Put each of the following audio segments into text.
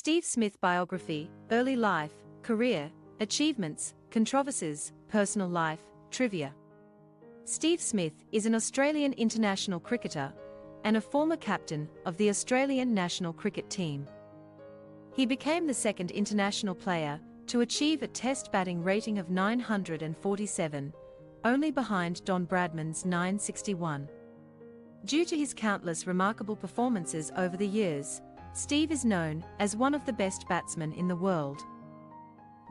Steve Smith Biography, Early Life, Career, Achievements, Controversies, Personal Life, Trivia. Steve Smith is an Australian international cricketer and a former captain of the Australian national cricket team. He became the second international player to achieve a Test batting rating of 947, only behind Don Bradman's 961. Due to his countless remarkable performances over the years, Steve is known as one of the best batsmen in the world.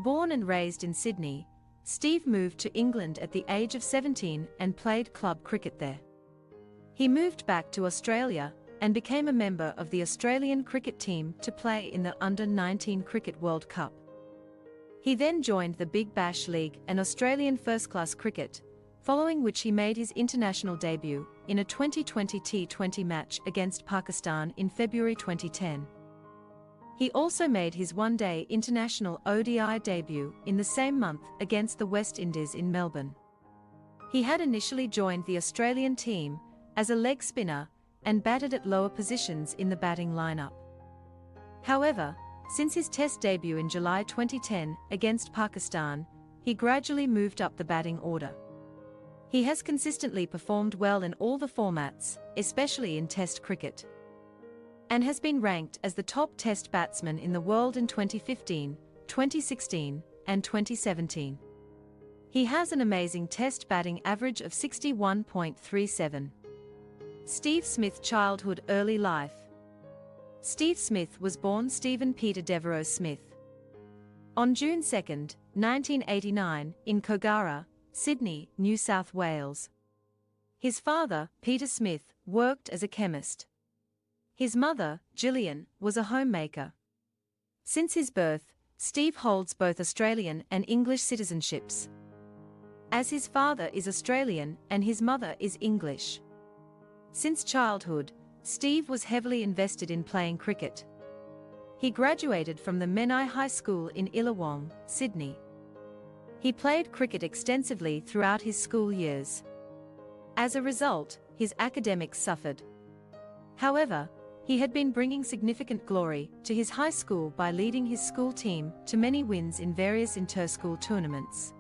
Born and raised in Sydney, Steve moved to England at the age of 17 and played club cricket there. He moved back to Australia and became a member of the Australian cricket team to play in the Under-19 Cricket World Cup. He then joined the Big Bash League and Australian first-class cricket, following which he made his international debut in a 2020 T20 match against Pakistan in February 2010. He also made his one-day international ODI debut in the same month against the West Indies in Melbourne. He had initially joined the Australian team as a leg spinner and batted at lower positions in the batting lineup. However, since his Test debut in July 2010 against Pakistan, he gradually moved up the batting order. He has consistently performed well in all the formats, especially in Test cricket, and has been ranked as the top Test batsman in the world in 2015, 2016, and 2017. He has an amazing Test batting average of 61.37. Steve Smith childhood, early life. Steve Smith was born Stephen Peter Devereux Smith on June 2, 1989, in Kogarah, Sydney, New South Wales. His father, Peter Smith, worked as a chemist. His mother, Gillian, was a homemaker. Since his birth, Steve holds both Australian and English citizenships, as his father is Australian and his mother is English. Since childhood, Steve was heavily invested in playing cricket. He graduated from the Menai High School in Illawong, Sydney. He played cricket extensively throughout his school years. As a result, his academics suffered. However, he had been bringing significant glory to his high school by leading his school team to many wins in various inter-school tournaments.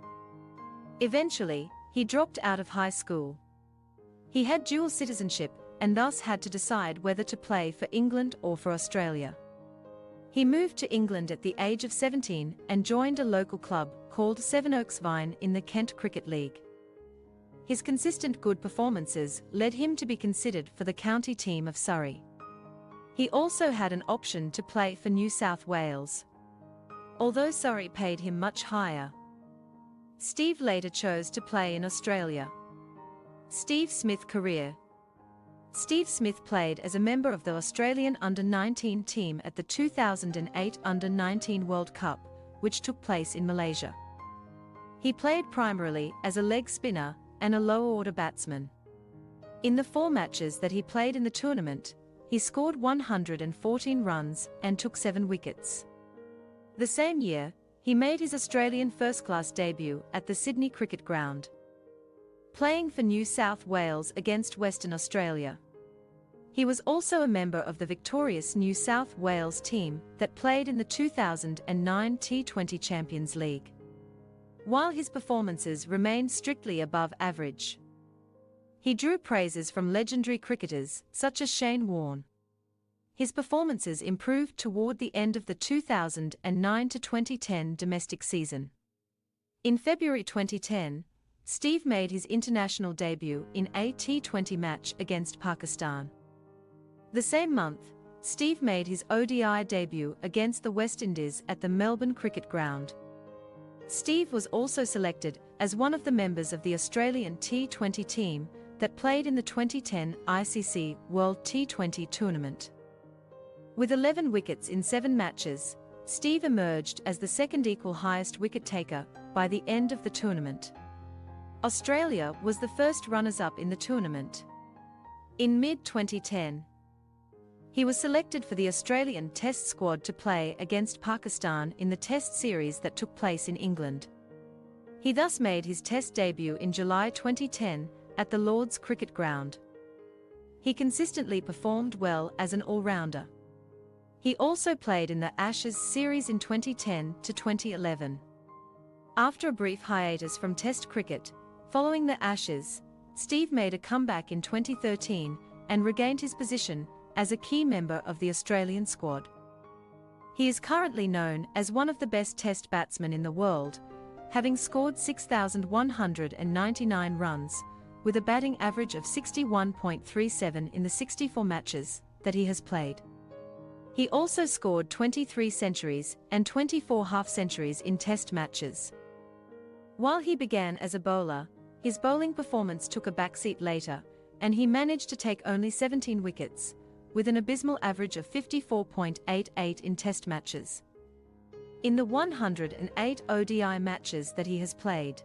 Eventually, he dropped out of high school. He had dual citizenship and thus had to decide whether to play for England or for Australia. He moved to England at the age of 17 and joined a local club called Sevenoaks Vine in the Kent Cricket League. His consistent good performances led him to be considered for the county team of Surrey. He also had an option to play for New South Wales, although Surrey paid him much higher. Steve later chose to play in Australia. Steve Smith career. Steve Smith played as a member of the Australian Under-19 team at the 2008 Under-19 World Cup, which took place in Malaysia. He played primarily as a leg spinner and a lower-order batsman. In the 4 matches that he played in the tournament, he scored 114 runs and took 7 wickets. The same year, he made his Australian first-class debut at the Sydney Cricket Ground, playing for New South Wales against Western Australia. He was also a member of the victorious New South Wales team that played in the 2009 T20 Champions League. While his performances remained strictly above average, he drew praises from legendary cricketers such as Shane Warne. His performances improved toward the end of the 2009 to 2010 domestic season. In February 2010, Steve made his international debut in a T20 match against Pakistan. The same month, Steve made his ODI debut against the West Indies at the Melbourne Cricket Ground. Steve was also selected as one of the members of the Australian T20 team that played in the 2010 ICC World T20 Tournament. With 11 wickets in 7 matches, Steve emerged as the second equal highest wicket taker by the end of the tournament. Australia was the first runners-up in the tournament. In mid-2010, he was selected for the Australian Test squad to play against Pakistan in the Test series that took place in England. He thus made his Test debut in July 2010 at the Lord's Cricket Ground. He consistently performed well as an all-rounder. He also played in the Ashes series in 2010 to 2011. After a brief hiatus from Test cricket, following the Ashes, Steve made a comeback in 2013 and regained his position as a key member of the Australian squad. He is currently known as one of the best Test batsmen in the world, having scored 6,199 runs, with a batting average of 61.37 in the 64 matches that he has played. He also scored 23 centuries and 24 half-centuries in Test matches. While he began as a bowler, his bowling performance took a backseat later, and he managed to take only 17 wickets, with an abysmal average of 54.88 in Test matches. In the 108 ODI matches that he has played,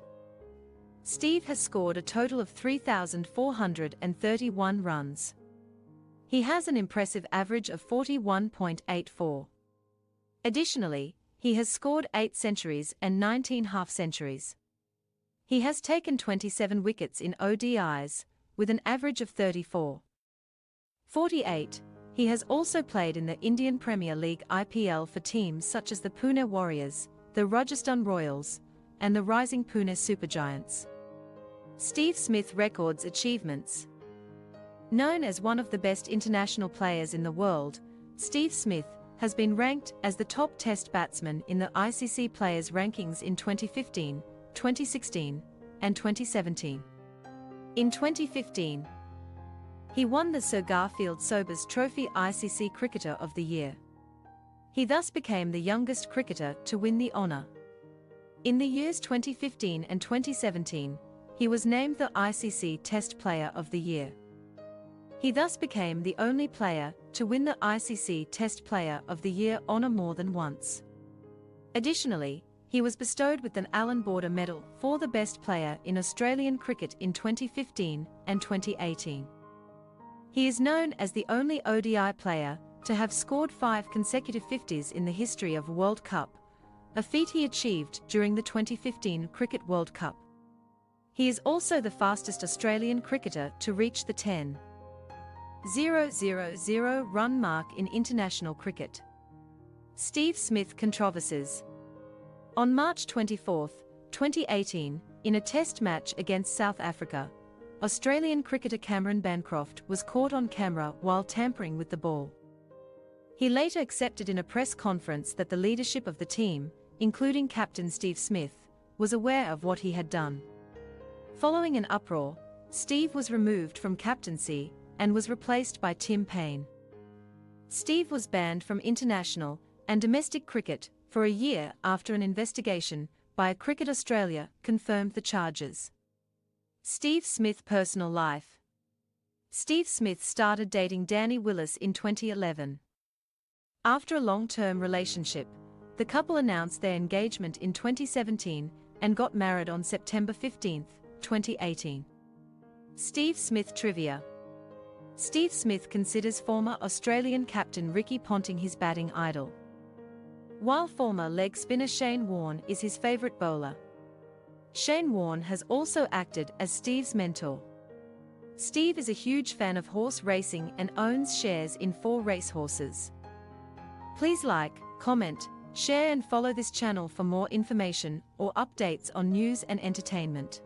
Steve has scored a total of 3,431 runs. He has an impressive average of 41.84. Additionally, he has scored 8 centuries and 19 half-centuries. He has taken 27 wickets in ODIs, with an average of 34.48. He has also played in the Indian Premier League (IPL) for teams such as the Pune Warriors, the Rajasthan Royals, and the rising Pune Supergiants. Steve Smith records achievements. Known as one of the best international players in the world, Steve Smith has been ranked as the top Test batsman in the ICC Players Rankings in 2015, 2016, and 2017. In 2015, he won the Sir Garfield Sobers Trophy ICC Cricketer of the Year. He thus became the youngest cricketer to win the honour. In the years 2015 and 2017, he was named the ICC Test Player of the Year. He thus became the only player to win the ICC Test Player of the Year honour more than once. Additionally, he was bestowed with an Allan Border Medal for the best player in Australian cricket in 2015 and 2018. He is known as the only ODI player to have scored 5 consecutive 50s in the history of World Cup, a feat he achieved during the 2015 Cricket World Cup. He is also the fastest Australian cricketer to reach the 10,000 run mark in international cricket. Steve Smith Controversies. On March 24, 2018, in a Test match against South Africa, Australian cricketer Cameron Bancroft was caught on camera while tampering with the ball. He later accepted in a press conference that the leadership of the team, including captain Steve Smith, was aware of what he had done. Following an uproar, Steve was removed from captaincy and was replaced by Tim Payne. Steve was banned from international and domestic cricket for a year after an investigation by Cricket Australia confirmed the charges. Steve Smith personal life. Steve Smith started dating Danny Willis in 2011. After a long-term relationship, the couple announced their engagement in 2017 and got married on September 15, 2018. Steve Smith trivia. Steve Smith considers former Australian captain Ricky Ponting his batting idol, while former leg spinner Shane Warne is his favourite bowler. Shane Warne has also acted as Steve's mentor. Steve is a huge fan of horse racing and owns shares in 4 racehorses. Please like, comment, share and follow this channel for more information or updates on news and entertainment.